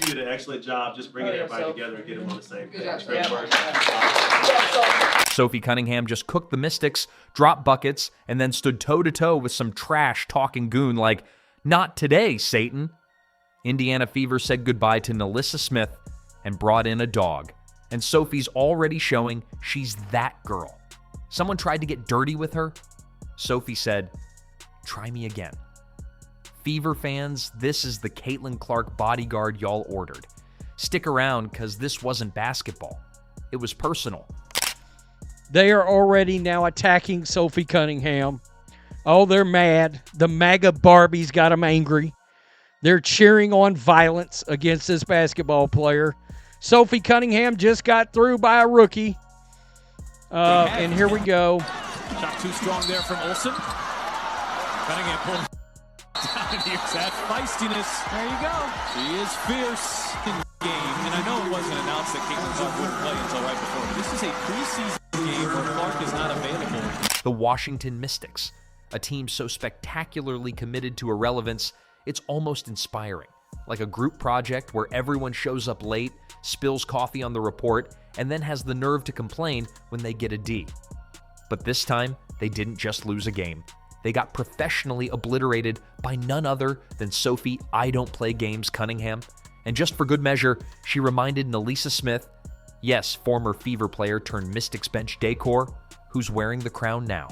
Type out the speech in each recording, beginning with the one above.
did an excellent job just bringing everybody together and getting them on the same page. Great work. Sophie Cunningham just cooked the Mystics, dropped buckets, and then stood toe-to-toe with some trash-talking goon like, "Not today, Satan." Indiana Fever said goodbye to NaLyssa Smith and brought in a dog. And Sophie's already showing she's that girl. Someone tried to get dirty with her. Sophie said, "Try me again." Fever fans, this is the Caitlin Clark bodyguard y'all ordered. Stick around, because this wasn't basketball. It was personal. They are already now attacking Sophie Cunningham. Oh, they're mad. The MAGA Barbies got them angry. They're cheering on violence against this basketball player. Sophie Cunningham just got through by a rookie. And here we go. Shot too strong there from Olsen. Cunningham pulls down and here's that feistiness. There you go. She is fierce in the game. And I know it wasn't announced that Caitlin Clark wouldn't play until right before. But this is a preseason game where Clark is not available. The Washington Mystics, a team so spectacularly committed to irrelevance, it's almost inspiring. Like a group project where everyone shows up late, spills coffee on the report, and then has the nerve to complain when they get a D. But this time, they didn't just lose a game. They got professionally obliterated by none other than Sophie "I don't play games" Cunningham. And just for good measure, she reminded NaLyssa Smith, yes, former Fever player turned Mystics bench decor, who's wearing the crown now.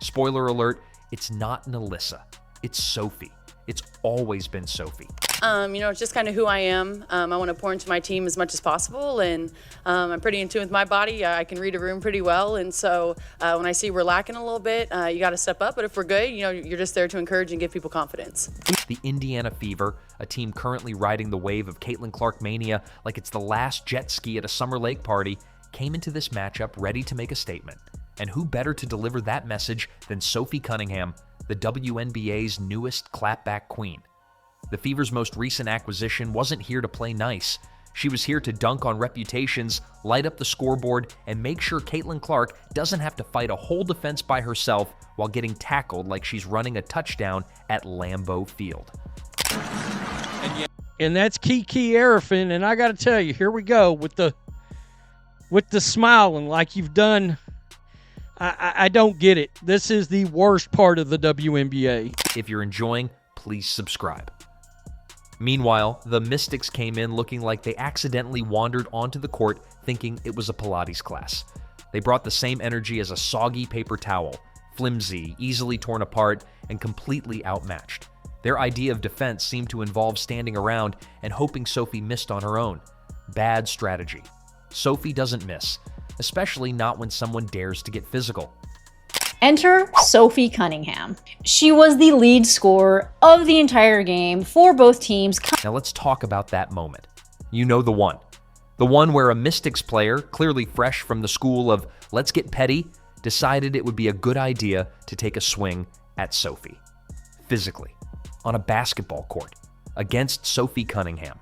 Spoiler alert, it's not NaLyssa, it's Sophie. It's always been Sophie. It's just kind of who I am. I want to pour into my team as much as possible, and I'm pretty in tune with my body. I can read a room pretty well, and so when I see we're lacking a little bit, you got to step up. But if we're good, you're just there to encourage and give people confidence. The Indiana Fever, a team currently riding the wave of Caitlin Clark mania like it's the last jet ski at a summer lake party, came into this matchup ready to make a statement. And who better to deliver that message than Sophie Cunningham, the WNBA's newest clapback queen. The Fever's most recent acquisition wasn't here to play nice. She was here to dunk on reputations, light up the scoreboard, and make sure Caitlin Clark doesn't have to fight a whole defense by herself while getting tackled like she's running a touchdown at Lambeau Field. And that's Kiki Arafin, and I got to tell you, here we go with the smiling like you've done. I don't get it. This is the worst part of the WNBA. If you're enjoying, please subscribe. Meanwhile, the Mystics came in looking like they accidentally wandered onto the court thinking it was a Pilates class. They brought the same energy as a soggy paper towel, flimsy, easily torn apart, and completely outmatched. Their idea of defense seemed to involve standing around and hoping Sophie missed on her own. Bad strategy. Sophie doesn't miss, especially not when someone dares to get physical. Enter Sophie Cunningham. She was the lead scorer of the entire game for both teams. Now let's talk about that moment. You know the one. The one where a Mystics player, clearly fresh from the school of let's get petty, decided it would be a good idea to take a swing at Sophie. Physically. On a basketball court. Against Sophie Cunningham.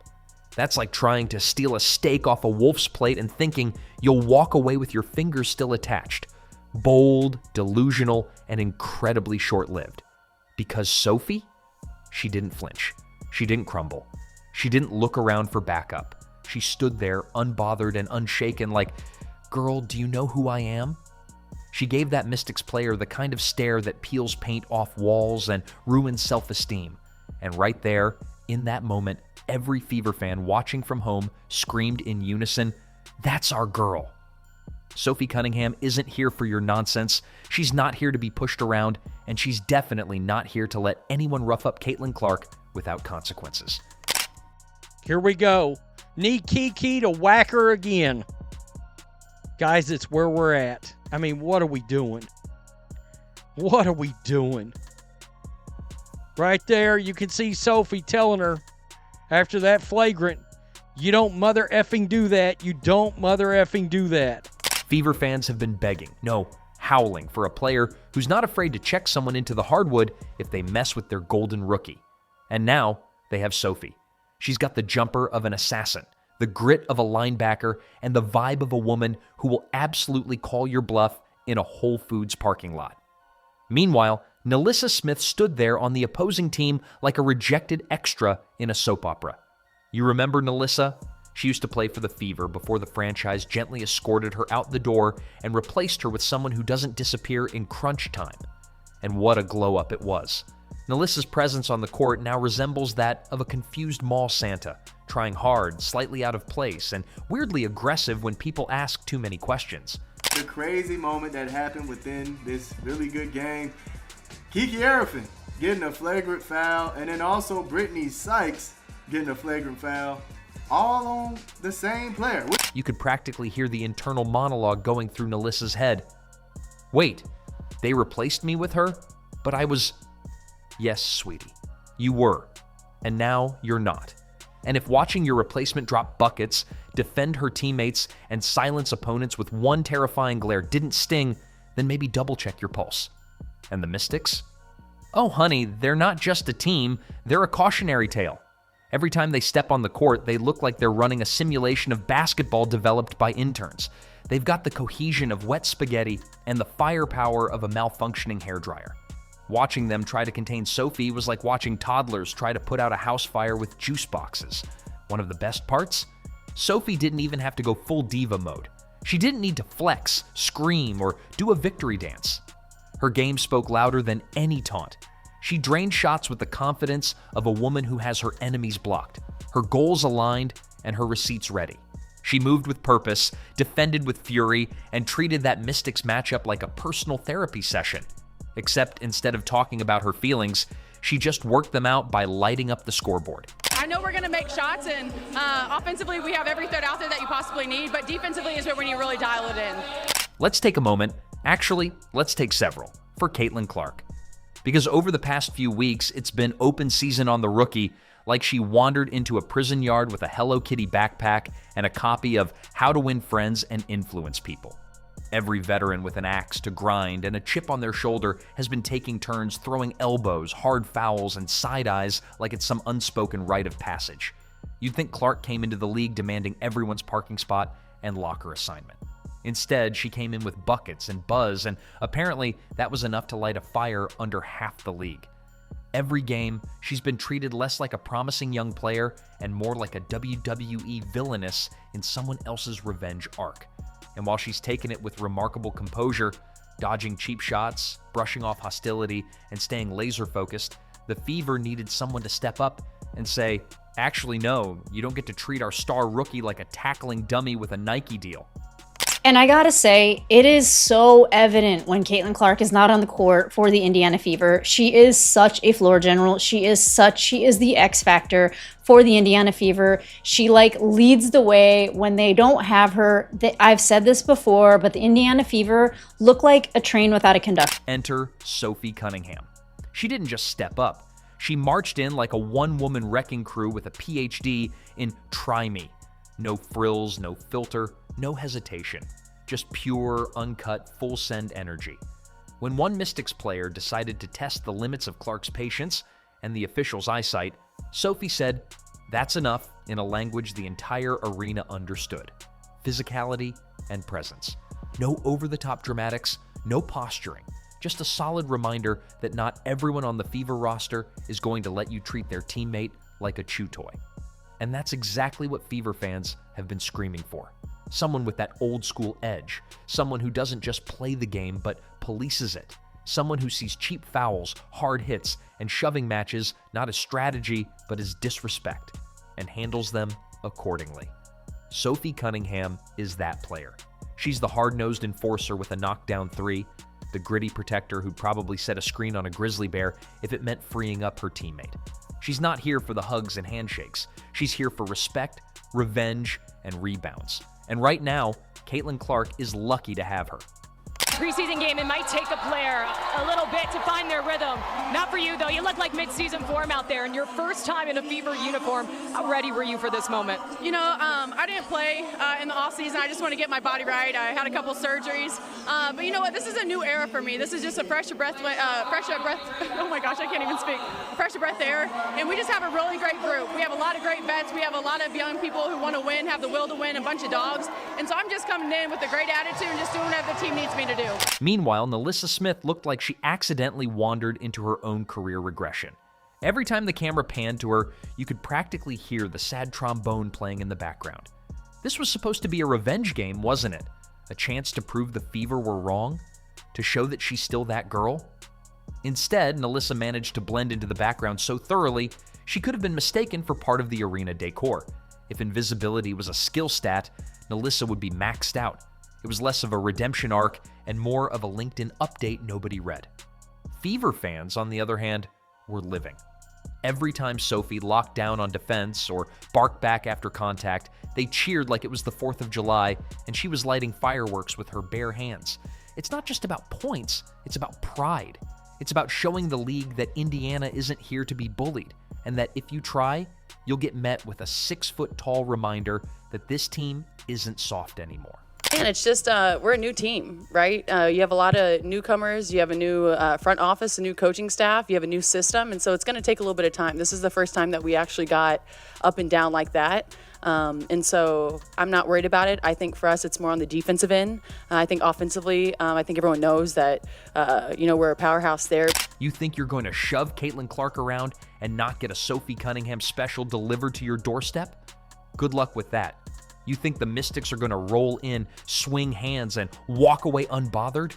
That's like trying to steal a steak off a wolf's plate and thinking you'll walk away with your fingers still attached. Bold, delusional, and incredibly short-lived. Because Sophie? She didn't flinch. She didn't crumble. She didn't look around for backup. She stood there, unbothered and unshaken, like, "Girl, do you know who I am?" She gave that Mystics player the kind of stare that peels paint off walls and ruins self-esteem. And right there, in that moment, every Fever fan watching from home screamed in unison, "That's our girl." Sophie Cunningham isn't here for your nonsense. She's not here to be pushed around, and she's definitely not here to let anyone rough up Caitlin Clark without consequences. Here we go. Need Kiki to whack her again. Guys, it's where we're at. I mean, what are we doing? What are we doing? Right there, you can see Sophie telling her after that flagrant, "You don't mother effing do that. You don't mother effing do that." Fever fans have been begging, no, howling for a player who's not afraid to check someone into the hardwood if they mess with their golden rookie. And now they have Sophie. She's got the jumper of an assassin, the grit of a linebacker, and the vibe of a woman who will absolutely call your bluff in a Whole Foods parking lot. Meanwhile, NaLyssa Smith stood there on the opposing team like a rejected extra in a soap opera. You remember NaLyssa? She used to play for the Fever before the franchise gently escorted her out the door and replaced her with someone who doesn't disappear in crunch time. And what a glow-up it was. NaLyssa's presence on the court now resembles that of a confused mall Santa, trying hard, slightly out of place, and weirdly aggressive when people ask too many questions. The crazy moment that happened within this really good game, Kiki Arafin getting a flagrant foul, and then also Brittany Sykes getting a flagrant foul, all on the same player. You could practically hear the internal monologue going through NaLyssa's head. Wait, they replaced me with her? But I was... Yes, sweetie, you were. And now you're not. And if watching your replacement drop buckets, defend her teammates, and silence opponents with one terrifying glare didn't sting, then maybe double-check your pulse. And the Mystics? Oh, honey, they're not just a team, they're a cautionary tale. Every time they step on the court, they look like they're running a simulation of basketball developed by interns. They've got the cohesion of wet spaghetti and the firepower of a malfunctioning hairdryer. Watching them try to contain Sophie was like watching toddlers try to put out a house fire with juice boxes. One of the best parts? Sophie didn't even have to go full diva mode. She didn't need to flex, scream, or do a victory dance. Her game spoke louder than any taunt. She drained shots with the confidence of a woman who has her enemies blocked, her goals aligned, and her receipts ready. She moved with purpose, defended with fury, and treated that Mystics matchup like a personal therapy session. Except instead of talking about her feelings, she just worked them out by lighting up the scoreboard. I know we're going to make shots, and offensively we have every threat out there that you possibly need, but defensively is where we need to really dial it in. Let's take a moment. Actually, let's take several. For Caitlin Clark. Because over the past few weeks, it's been open season on the rookie, like she wandered into a prison yard with a Hello Kitty backpack and a copy of How to Win Friends and Influence People. Every veteran with an axe to grind and a chip on their shoulder has been taking turns throwing elbows, hard fouls, and side eyes like it's some unspoken rite of passage. You'd think Clark came into the league demanding everyone's parking spot and locker assignment. Instead, she came in with buckets and buzz, and apparently that was enough to light a fire under half the league. Every game, she's been treated less like a promising young player and more like a WWE villainess in someone else's revenge arc. And while she's taken it with remarkable composure, dodging cheap shots, brushing off hostility, and staying laser-focused, the Fever needed someone to step up and say, actually, no, you don't get to treat our star rookie like a tackling dummy with a Nike deal. And I gotta say, it is so evident when Caitlin Clark is not on the court for the Indiana Fever. She is such a floor general. She is the X factor for the Indiana Fever. She leads the way when they don't have her. I've said this before, but the Indiana Fever look like a train without a conductor. Enter Sophie Cunningham. She didn't just step up. She marched in like a one-woman wrecking crew with a PhD in Try Me. No frills, no filter, no hesitation. Just pure, uncut, full-send energy. When one Mystics player decided to test the limits of Clark's patience and the official's eyesight, Sophie said, "That's enough," in a language the entire arena understood. Physicality and presence. No over-the-top dramatics, no posturing. Just a solid reminder that not everyone on the Fever roster is going to let you treat their teammate like a chew toy. And that's exactly what Fever fans have been screaming for. Someone with that old-school edge. Someone who doesn't just play the game, but polices it. Someone who sees cheap fouls, hard hits, and shoving matches not as strategy, but as disrespect, and handles them accordingly. Sophie Cunningham is that player. She's the hard-nosed enforcer with a knockdown three, the gritty protector who'd probably set a screen on a grizzly bear if it meant freeing up her teammate. She's not here for the hugs and handshakes. She's here for respect, revenge, and rebounds. And right now, Caitlin Clark is lucky to have her. Preseason game, it might take a player a little bit to find their rhythm. Not for you, though. You look like mid-season form out there, and your first time in a Fever uniform. How ready were you for this moment? You know, I didn't play in the offseason. I just want to get my body right. I had a couple surgeries. But you know what? This is a new era for me. This is just a fresh breath, oh my gosh, I can't even speak. Fresh breath air. And we just have a really great group. We have a lot of great vets. We have a lot of young people who want to win, have the will to win, a bunch of dogs. And so I'm just coming in with a great attitude and just doing whatever the team needs me to do. Meanwhile, NaLyssa Smith looked like she accidentally wandered into her own career regression. Every time the camera panned to her, you could practically hear the sad trombone playing in the background. This was supposed to be a revenge game, wasn't it? A chance to prove the Fever were wrong? To show that she's still that girl? Instead, NaLyssa managed to blend into the background so thoroughly, she could have been mistaken for part of the arena decor. If invisibility was a skill stat, NaLyssa would be maxed out. It was less of a redemption arc and more of a LinkedIn update nobody read. Fever fans, on the other hand, were living. Every time Sophie locked down on defense or barked back after contact, they cheered like it was the 4th of July and she was lighting fireworks with her bare hands. It's not just about points, it's about pride. It's about showing the league that Indiana isn't here to be bullied, and that if you try, you'll get met with a 6-foot-tall reminder that this team isn't soft anymore. And it's just, we're a new team, right? You have a lot of newcomers, you have a new front office, a new coaching staff, you have a new system, and so it's going to take a little bit of time. This is the first time that we actually got up and down like that. And so I'm not worried about it. I think for us, it's more on the defensive end. I think offensively, I think everyone knows that, we're a powerhouse there. You think you're going to shove Caitlin Clark around and not get a Sophie Cunningham special delivered to your doorstep? Good luck with that. You think the Mystics are going to roll in, swing hands, and walk away unbothered?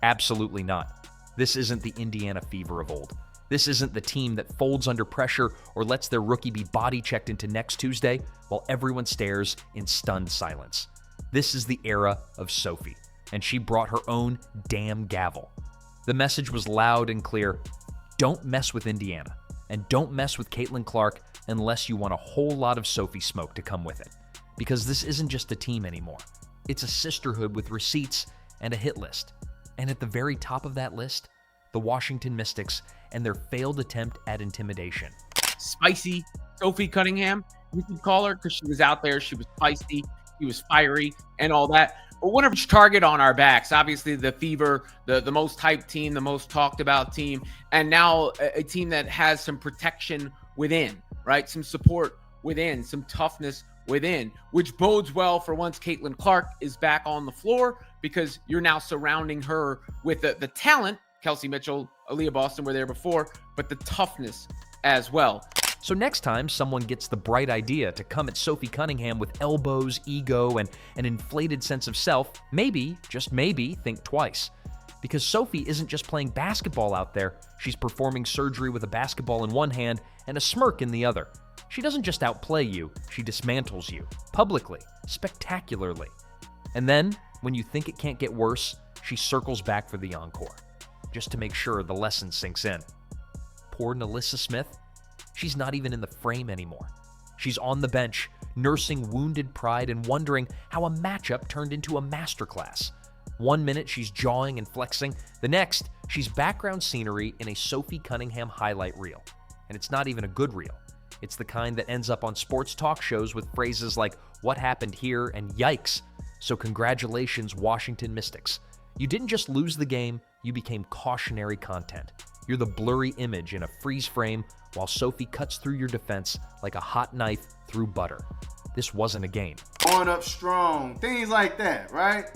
Absolutely not. This isn't the Indiana Fever of old. This isn't the team that folds under pressure or lets their rookie be body checked into next Tuesday while everyone stares in stunned silence. This is the era of Sophie, and she brought her own damn gavel. The message was loud and clear. Don't mess with Indiana, and don't mess with Caitlin Clark unless you want a whole lot of Sophie smoke to come with it. Because this isn't just a team anymore. It's a sisterhood with receipts and a hit list. And at the very top of that list, the Washington Mystics and their failed attempt at intimidation. Spicy Sophie Cunningham, you could call her, because she was out there, she was feisty, she was fiery, and all that. But what a target on our backs. Obviously, the Fever, the most hyped team, the most talked about team, and now a team that has some protection within, right? Some support within, some toughness within, which bodes well for once Caitlin Clark is back on the floor, because you're now surrounding her with the talent. Kelsey Mitchell, Aaliyah Boston were there before, but the toughness as well. So next time someone gets the bright idea to come at Sophie Cunningham with elbows, ego, and an inflated sense of self, maybe, just maybe, think twice. Because Sophie isn't just playing basketball out there, she's performing surgery with a basketball in one hand and a smirk in the other. She doesn't just outplay you, she dismantles you, publicly, spectacularly. And then, when you think it can't get worse, she circles back for the encore, just to make sure the lesson sinks in. Poor NaLyssa Smith, she's not even in the frame anymore. She's on the bench, nursing wounded pride and wondering how a matchup turned into a masterclass. 1 minute she's jawing and flexing, the next she's background scenery in a Sophie Cunningham highlight reel. And it's not even a good reel. It's the kind that ends up on sports talk shows with phrases like, "What happened here?" and "Yikes." So congratulations, Washington Mystics. You didn't just lose the game, you became cautionary content. You're the blurry image in a freeze frame while Sophie cuts through your defense like a hot knife through butter. This wasn't a game. Going up strong, things like that, right?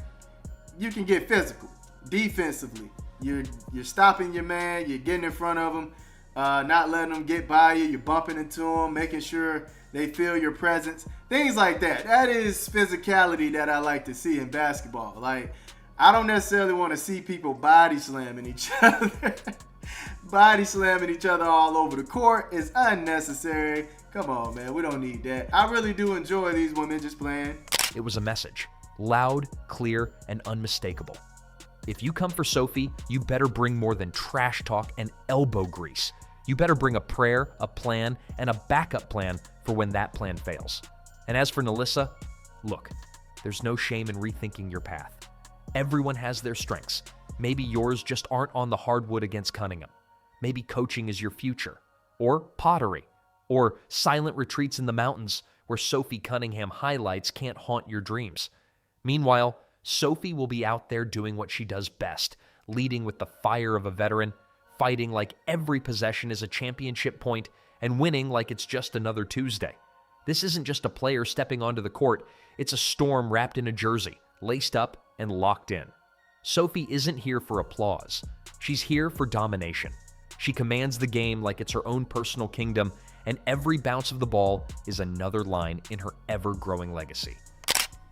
You can get physical, defensively. You're stopping your man, you're getting in front of him, not letting them get by you, you're bumping into them, making sure they feel your presence, things like that. That is physicality that I like to see in basketball. Like, I don't necessarily want to see people body slamming each other. Body slamming each other all over the court is unnecessary. Come on, man, we don't need that. I really do enjoy these women just playing. It was a message, loud, clear, and unmistakable. If you come for Sophie, you better bring more than trash talk and elbow grease. You better bring a prayer, a plan, and a backup plan for when that plan fails. And as for NaLyssa, look, there's no shame in rethinking your path. Everyone has their strengths. Maybe yours just aren't on the hardwood against Cunningham. Maybe coaching is your future, or pottery, or silent retreats in the mountains where Sophie Cunningham highlights can't haunt your dreams. Meanwhile, Sophie will be out there doing what she does best, leading with the fire of a veteran, fighting like every possession is a championship point, and winning like it's just another Tuesday. This isn't just a player stepping onto the court, it's a storm wrapped in a jersey, laced up and locked in. Sophie isn't here for applause. She's here for domination. She commands the game like it's her own personal kingdom, and every bounce of the ball is another line in her ever-growing legacy.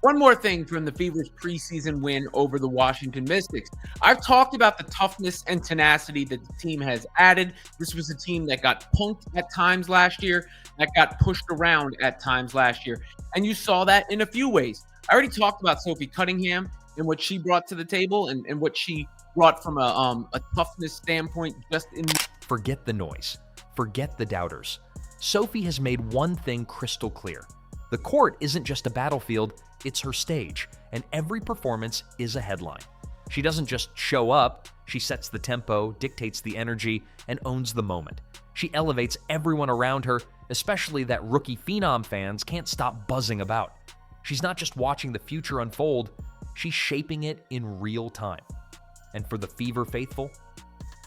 One more thing from the Fever's preseason win over the Washington Mystics. I've talked about the toughness and tenacity that the team has added. This was a team that got punked at times last year, that got pushed around at times last year. And you saw that in a few ways. I already talked about Sophie Cunningham and what she brought to the table and what she brought from a toughness standpoint just in... Forget the noise. Forget the doubters. Sophie has made one thing crystal clear. The court isn't just a battlefield, it's her stage, and every performance is a headline. She doesn't just show up, she sets the tempo, dictates the energy, and owns the moment. She elevates everyone around her, especially that rookie phenom fans can't stop buzzing about. She's not just watching the future unfold, she's shaping it in real time. And for the Fever faithful,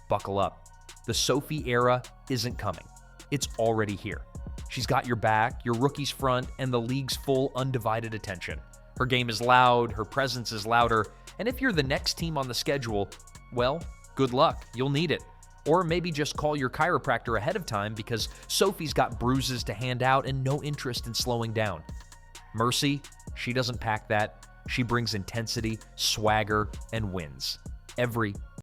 buckle up. The Sophie era isn't coming. It's already here. She's got your back, your rookie's front, and the league's full undivided attention. Her game is loud, her presence is louder, and if you're the next team on the schedule, well, good luck, you'll need it. Or maybe just call your chiropractor ahead of time because Sophie's got bruises to hand out and no interest in slowing down. Mercy, she doesn't pack that. She brings intensity, swagger, and wins. Every